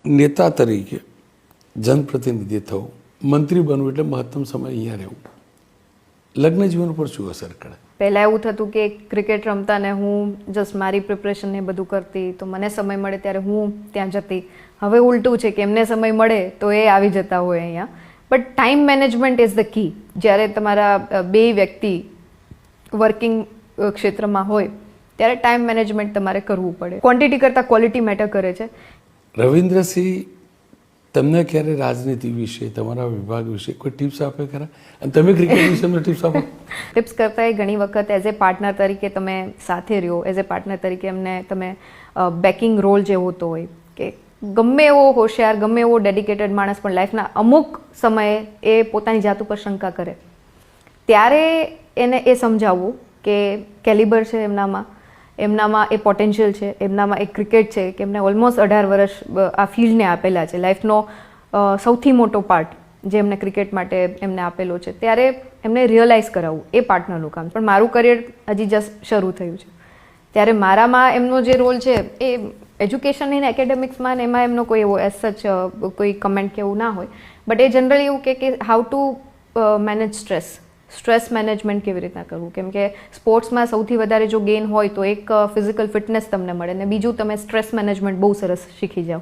નેતા તરીકે જનપ્રતિનિધિ થવું, મંત્રી બનવું એટલે મહત્તમ સમય અહીંયા રહેવું, લગ્ન જીવન પર શું અસર કરે? પહેલાં એવું થતું કે ક્રિકેટ રમતા ને હું જસ્ટ મારી પ્રિપરેશન ને બધું કરતી, તો મને સમય મળે ત્યારે હું ત્યાં જતી. હવે ઉલટું છે કે એમને સમય મળે તો એ આવી જતા હોય અહીંયા. But time management is the key. જ્યારે તમારા બે વ્યક્તિ વર્કિંગ ક્ષેત્રમાં હોય ત્યારે ટાઈમ મેનેજમેન્ટ તમારે કરવું પડે. ક્વોન્ટિટી કરતાં ક્વોલિટી મેટર કરે છે. રવિન્દ્રસિંહ, તમને ક્યારે રાજનીતિ વિશે, તમારા વિભાગ વિશે કોઈ ટિપ્સ આપે ખરા? અને તમે ક્રિકેટ વિશે અમને ટિપ્સ આપો? ટિપ્સ કરતાં ઘણી વખત એઝ એ પાર્ટનર તરીકે તમે સાથે રહ્યો, એઝ એ પાર્ટનર તરીકે એમને તમે બેકિંગ રોલ જે હોતો હોય કે ગમે એવો હોશિયાર, ગમે એવો ડેડિકેટેડ માણસ પણ લાઈફના અમુક સમયે એ પોતાની જાત ઉપર શંકા કરે, ત્યારે એને એ સમજાવવું કે કેલિબર છે એમનામાં એ પોટેન્શિયલ છે, એમનામાં એક ક્રિકેટ છે કે એમને ઓલમોસ્ટ 18 વર્ષ આ ફિલ્ડને આપેલા છે. લાઈફનો સૌથી મોટો પાર્ટ જે એમને ક્રિકેટ માટે એમને આપેલો છે, ત્યારે એમને રિયલાઇઝ કરાવવું એ પાર્ટનરનું કામ. પણ મારું કરિયર હજી જસ્ટ શરૂ થયું છે, ત્યારે મારામાં એમનો જે રોલ છે એ એજ્યુકેશન ઇન એકેડેમિક્સમાં ને એમાં એમનો કોઈ એવો એઝ સચ કોઈ કમેન્ટ કે એવું ના હોય. બટ એ જનરલી એવું કે how to manage stress management કેવી રીતના કરવું. કેમ કે સ્પોર્ટ્સમાં સૌથી વધારે જો ગેઇન હોય તો એક ફિઝિકલ ફિટનેસ તમને મળે, ને બીજું તમે સ્ટ્રેસ મેનેજમેન્ટ બહુ સરસ શીખી જાઓ.